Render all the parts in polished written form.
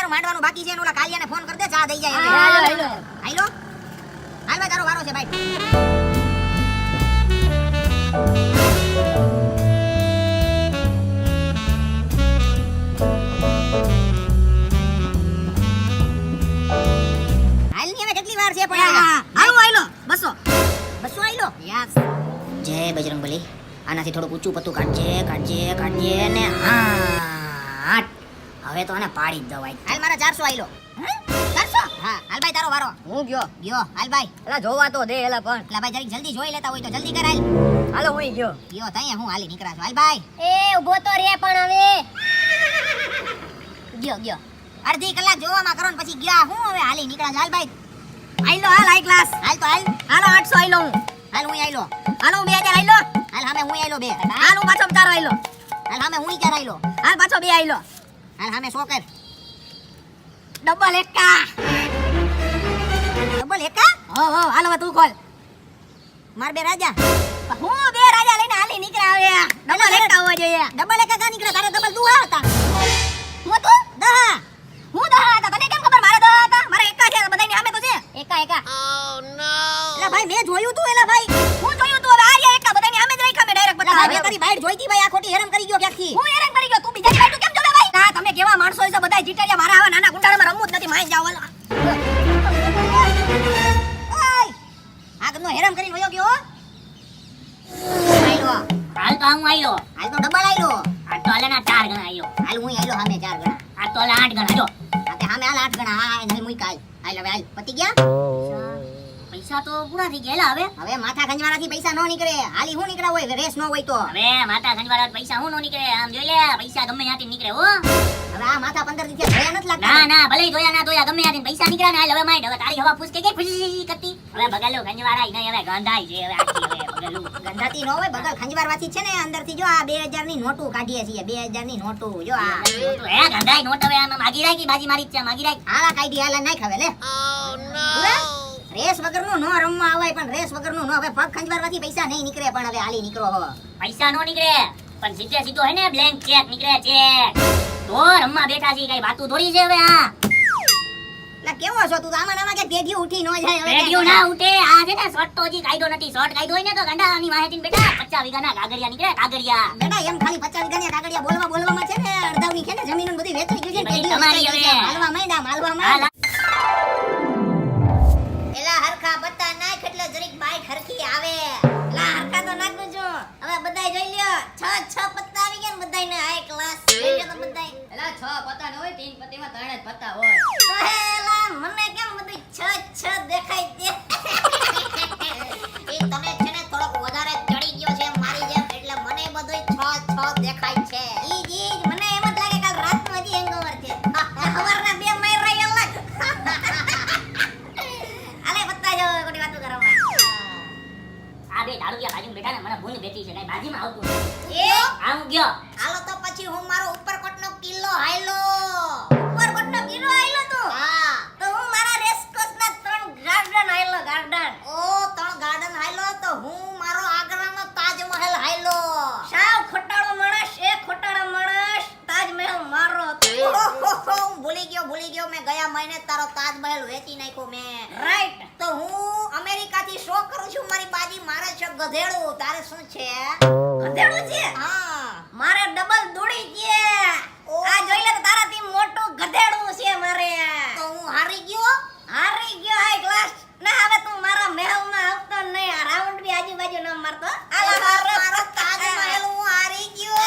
તારું માંડવાનું બાકી છે ને ઓલા કાલિયાને ફોન કર દે ચા દઈ જાય હાલો હાલો હાલ ભાઈ તારો વારો છે ભાઈ હાલ ની હવે કેટલી વાર છે પણ આવો આયલો 200 આયલો યસ જય બજરંગબલી આનાથી થોડું ઊંચું પત્તું કાઢજે ને હા હવે તો આને પાડી જ દવાય હાલ મારા 400 આયલો 400 હા હાલ ભાઈ તારો વારો હું ગયો હાલ ભાઈ એલા જોવા તો દે એલા પણ એલા ભાઈ જરીક જલ્દી જોઈ લેતા હોય તો જલ્દી કર હાલ હાલો હું ગયો તઈ હું હાલી નીકળા છું હાલ ભાઈ એ ઊભો તો રે પણ હવે ગયો અડધી કલાક જોવામાં કરો ને પછી ગયા હું હવે હાલી નીકળા છું હાલ ભાઈ આયલો હાલ હાઈ ક્લાસ હાલ તો હાલ હાલો 800 આયલો હું હાલ હું આયલો હાલો હું 2000 આયલો હાલ સામે હું આયલો 2 હાલ હું પાછો 4 આયલો હાલ સામે હું 4 આયલો હાલ પાછો 2 આયલો હાલ સામે 100 કર ડબલ એકા ડબલ એકા હો હાલો તું ખોલ માર 2 રાજા હું 2 રાજા લઈને હાલી નીકળ્યા હવે ડબલ એકા હોવા જોઈએ ડબલ એકા કા નીકળ્યા તારે ડબલ દુહા હતા હું તું દહા હું દહા હતા તને કેમ ખબર મારા દહા હતા મારા એકા છે બધાની સામે તો છે એકા એલા ભાઈ મેં જોયું તું એલા ભાઈ હું જોયું તું હવે આર્યા એકા બધાની સામે જ રાખ્યા મે ડાયરેક્ટ એલા ભાઈ બતા મેં તારી બાઈટ જોઈતી ભાઈ આ ખોટી હેરાન કરી ગયો ક્યાંથી હું હેરાન કરી ગયો તું બીજાની બાજુ કેમ જોવે ભાઈ ના તમે કેવા માણસો છો બધા જીટાડિયા મારા આવા નાના ગુંડાળામાં રમવું જ નથી માઈ જાવ વાલા ઓય આ ગનો હેરાન કરી વયો ગયો આયલો હાલ તો હું આયલો હાલ તો ડબલ આયલો આ તો આલે ના 4 ગણા આયલો હાલ હું આયલો સામે 4 ગણા આ તો આલે 8 ગણા જો આ તે સામે હાલ 8 ગણા હા નહીં મુઈ કાલ હાલ હવે હાલ પતી ગયા પૈસા તો પૂરા થઈ ગયા હવે હવે માથા ખંજવારાથી પૈસા નો નીકળે હાલી હું નીકળા હોય રેસ નો હોય તો હવે માતા ખંજવાળા પૈસા હું નો નીકળે આમ જોઈ લે પૈસા ગમે ત્યાંથી નીકળે હો હવે આ માથા 15 થી જોયા નથી લાગતા ના ના ભલે જોયા ના જોયા ગમે ત્યાંથી પૈસા નીકળ્યા ને હાલ હવે માઈડ હવે તારી હવા ફૂસ કે ખુશી કરતી હવે બગાલો ખંજવાળા નહીં હવે ગંધાઈ છે હવે આખી હવે બગાલું ગંધાતી નો હોય બગલ ખંજવારવાથી છે ને અંદરથી જો આ 2000 ની નોટું કાઢીએ છીએ 2000 ની નોટું જો આ હે ગંધાઈ નોટ હવે આમ માગી રાખી બાજી મારી છે માગી રાખી આલા કાઢી આલા નાખ હવે લે રેસ વગરનું નો રમવા આવાય પણ રેસ વગરનું નો હવે પગ ખંજવારવાથી પૈસા નહીં નીકળે પણ હવે હાલી નીકળો હો પૈસા નો નીકળે પણ સીધે સીધો હે ને બ્લેન્ક ચેક નીકળે ચેક તો રમવા બેઠા છે કઈ વાતું થોડી છે હવે આ લા કેવો છો તું આમાં નામાં કે પેઢી ઉઠી નો જાય હવે રેડિયો ના ઉઠે આ છે ને શોર્ટ તો હજી કાયદો નથી શોર્ટ કાયદો હોય ને તો ગાંડાની માહિતી બેટા 50 વીઘાના કાગળિયા નીકળે કાગળિયા બેટા એમ ખાલી 50 વીઘાની કાગળિયા બોલવામાં છે ને અડધાની છે ને જમીન બધી વેચાઈ ગઈ છે ને પેઢી તમારી હવે. માલવા માંડ્યા માલવા હાલ, માંડ્યા એલા હરખા બત્તા નાખ એટલે જરીક બાઈક હરખી આવે લા હરખા તો નાખું છું હવે બધાય જોઈ લ્યો 6 પત્તા આવી ગયા ને બધાયને હાઈ ક્લાસ જોઈ લ્યો તો બધાય એલા 6 પત્તા ન હોય 3 પત્તીમાં 3 જ પત્તા હોય તો હેલા મને કેમ બધું 6 દેખાય છે એ તમે છે ને થોડોક વધારે ચડી ગયો છે મારી જેમ એટલે મને બધું 6 દેખાય છે ઈ મને એમ જ લાગે કાલ રાતનો હજી હેંગઓવર છે સવારના 2 માર રહી અલગ આલે પત્તા જો કોની વાતો કરવામાં આ બે દારૂડિયા બાજુ બેઠા ને મને ભૂલ બેઠી છે કઈ બાજીમાં આવતું નથી. એ આવું ગયો હાલો તો પછી હું મારો ઉપરકોટનો કિલ્લો હાયલો ઉપરકોટનો કિલ્લો હાયલો તું હા તો હું મારા રેસકોર્સના 3 ગાર્ડન હાયલો ગાર્ડન ઓ 3 ગાર્ડન હાયલો તો હું મારો આગ્રાનો તાજમહેલ હાયલો સાવ ખોટાળો માણસ એ ખોટાળો માણસ તાજમહેલ મારો હું ભૂલી ગયો મેં ગયા મહિને તારો તાજમહેલ વેચી નાખ્યો મેં રાઈટ તો હું અમેરિકાથી શો કરું છું મારી બાજી મારે છે ગધેડું તારે શું છે ગધેડું છે હા મારે ડબલ દોડી છે આ જોઈ લે તો તારાથી મોટું ગધેડું છે મારે તો હું હારી ગયો હાઈ ક્લાસ ના હવે તું મારા મહેલમાં આવતો નહીં આ રાઉન્ડ બી આજુબાજુ ન મારતો મારો તાજમહેલ હું હારી ગયો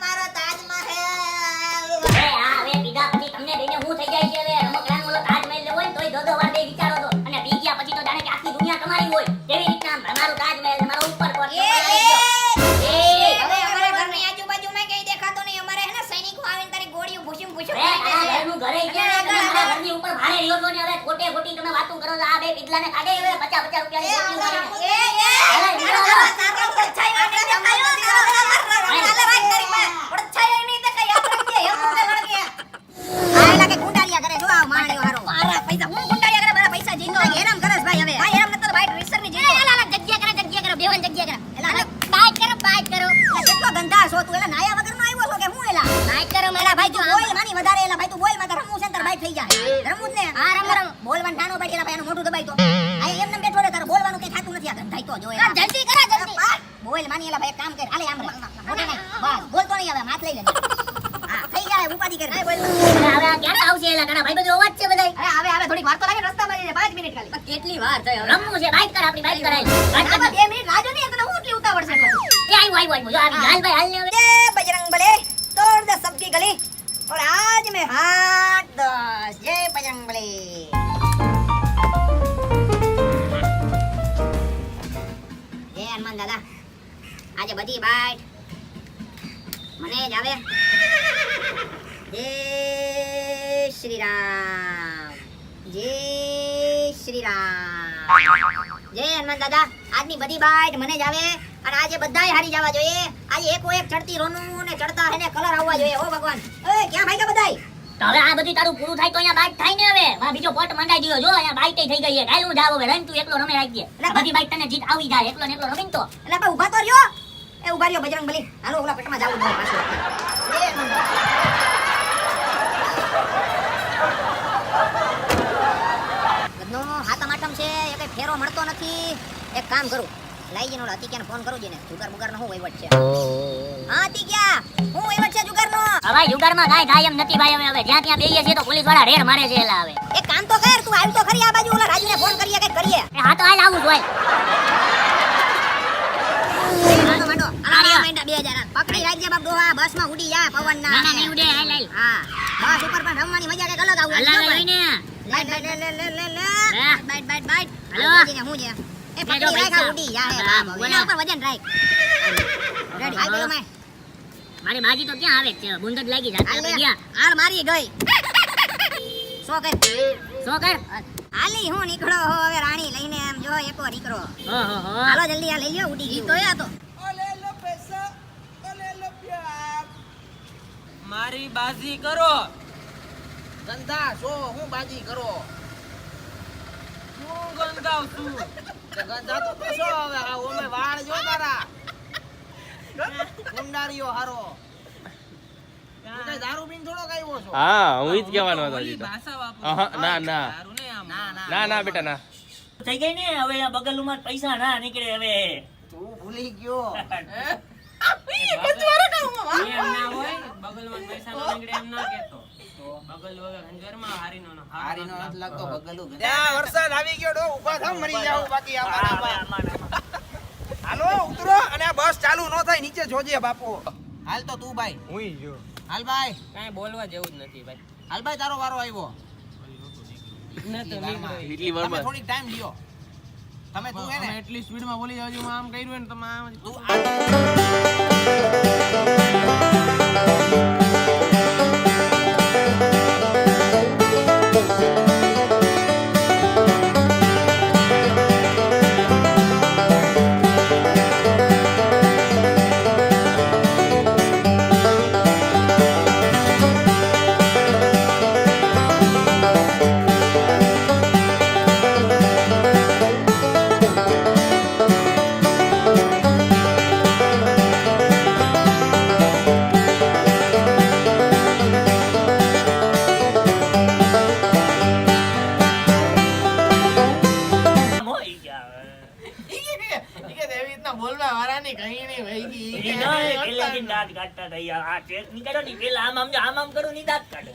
મારો તાજમહેલ હવે આ હવે પીધા પછી તમને બેને હું થઈ જાય છે હવે રમકડાનો ઓલો તાજમહેલ લેવો હોય ને તોય દો વાર બે વિચારો તો અને પી ગયા પછી તો જાણે કે આખી દુનિયા તમારી હોય કેવી રીતના મારો તાજમહેલ મારો ઉપરકોટ હવે અમારા ઘરની આજુબાજુમાં કઈ દેખાતો નહીં અમારે હે ને સૈનિકો આવીને તારી ગોળીઓ ભૂસી ઘરનું ઘરે ગયા ને તમે મારા ઘરની ઉપર ભારે રહ્યો છો ને હવે ખોટે ખોટી તમે વાતો કરો છો આ બે પીગલાને કાઢે હવે 50 રૂપિયાની ગોળી વધારે એલા ભાઈ તું બોલ થઈ જાય રમવું જ ને હા રમ બોલવાનું નાનો પાડી એલા ભાઈ એનું મોઢું દબાઈ તો આ એમને બેઠો રે તારે બોલવાનું કઈ થાતું નથી આ ગંધાઈ તો જોય જલ્દી કરા જલ્દી બોલ માની એલા ભાઈ એક કામ કર હાલે આમ મોઢે નહીં બસ બોલતો નહીં હવે હાથ લઈ લે હા થઈ જાય ઉપાડી કર બોલ હવે આ ક્યારે આવશે એલા ઘણા ભાઈ બધું અવાજ છે બધાય અરે હવે થોડીક વાર તો લાગે રસ્તામાં જઈને 5 મિનિટ ખાલી કેટલી વાર થઈ હવે રમવું છે બાઈક કર આપણી બાઈક કરાય આમાં 2 મિનિટ રાજો નહીં તો હું એટલી ઉતાવળ છે એ આવ્યો જો આવી હાલ ભાઈ હાલ ને હવે ये बजरंग बले तोड़ दे सबकी गली और आज मैं हाथ दस जय बजरंग बली जय हनुमान दादा आज बधी बाइट मने ज आवे जय श्री राम जय श्री राम जय हनुमान दादा આજની બધી બાઈટ મને જ આવે અને આજે બધાય હારી જવા જોઈએ આજે એકો એક ચડતી રોનું ને ચડતા હેને કલર આવવા જોઈએ ઓ ભગવાન ઓય ક્યાં ભાઈ બધાય તો હવે આ બધું તારું પૂરું થાય તો અહીંયા બાઈક થાય ને હવે વા બીજો પોટ મંડાઈ દીયો જો અહીંયા બાઈક થઈ ગઈ છે કાઈ હું જાવ હવે રન તું એકલો રમે રાખજે બધી બાઈક તને જીત આવી જાય એકલો ને એકલો રમીન તો એટલે બા ઊભા તો રહ્યો એ ઊભા રહ્યો બજરંગ બલી હાલો ઓલા પેટમાં જાવું છે પાછું એ ગદનો હાથમ આઠમ છે એ કઈ ફેરો મળતો નથી એક કામ કરું લઈ જઈને ઓલા અતિક્યાને ફોન કરું જઈને જુગાર બુગારનો શું વહીવટ છે હા અતિક્યા હું વહીવટ છે જુગારનો હવે જુગારમાં કાઈ થાય એમ નથી ભાઈ હવે જ્યાં ત્યાં બેહીએ છીએ તો પોલીસ વાળા રેડ મારે છે એલા હવે એક કામ તો કર તું આવી તો ખરી આ બાજુ ઓલા રાજુને ફોન કરીએ કઈ કરીએ એ હા તો હાલ આવું જ હોય માંડો માંડો આ માંડા 2000 પકડી રાખજે બાપ ડોહા બસમાં ઉડી જા પવનના ના ના નહીં ઉડે હાલ હાલ હા બસ ઉપર પણ રમવાની મજા કઈક અલગ આવું હાલ લઈને લે બાઈટ બાઈટ બાઈટ હાલો. હું છે એ પકડી રાખ ઉડી જા હે બાપ એના ઉપર વજન રાખ રેડી હાલ પેલો મેં મારી બાજી તો ક્યાં આવે છે બુંદ જ લાગી જાય આપણે ગયા હાલ મારી ગઈ સો કર કર હાલી હું નીકળો હો હવે રાણી લઈને આમ જો એકો નીકળો ઓહો હો હાલો જલ્દી આ લઈ લ્યો ઉડી ગઈ તો આ તો મારી બાજી કરો ગંધા છો હું બાજી કરો હું ગંધાવ છું ગંધા તો કશો હવે આ ઓમે વાળ જો તારા કુંડારીઓ હારો તું કઈ દારૂ પીને થોડો કાઈવો છો હા હું ઈ જ કહેવાનો હતો હજી તો. ભાષા વાપરો અહં, ના ના દારૂ ને આમ ના ના ના બેટા ના થઈ ગઈ ને હવે આ બગલમાં પૈસા ના નીકળે હવે તું ભૂલી ગયો એમ ના હોય બગલમાં પૈસા નો નીકળે એમ ના કહેતો બગલ વગર હંજરમાં હારીનો નો હારીનો નથી લાગતો બગલું ત્યાં વરસાદ આવી ગયો ડો ઊભા થાવ મરી જાવ બાકી હાલો ઉતરો અને આ બસ ચાલુ ન થાય નીચે જોજે બાપુ હાલ તો તું ભાઈ હુંઈ ગયો હાલ ભાઈ કાઈ બોલવા જેવું જ નથી ભાઈ હાલ ભાઈ તારો વારો આવ્યો એટલી તમે વારમાં થોડીક ટાઈમ લ્યો તમે તું હે ને એટલી સ્પીડમાં બોલી જાવ છું આમ કર્યું ને તમે આમ તું હોઈ ગયા એવી રીતના બોલવા વાળાની કઈ નહીં વહી ગઈ ઈ નઈ, પેલેથી દાંત કાઢતા હતા યાર. આ ચેક નીકળ્યો ને, પેલા આમ આમ કરું ની દાંત કાઢે.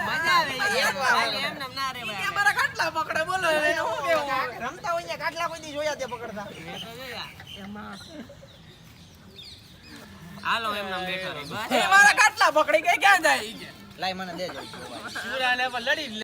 મજા આવે એક વાર એમ નામ ના રે ભાઈ અમારા કાટલા પકડે બોલો એને હું કેવું રમતા હોય ને કાટલા કોઈ દી જોયા તે પકડતા હાલો એમ નામ બેઠા રહે. બસ. એ મારા કાટલા પકડી ગઈ ક્યાં જાય લાઈ મને દેજો શિવરાને પણ લડી જ લે.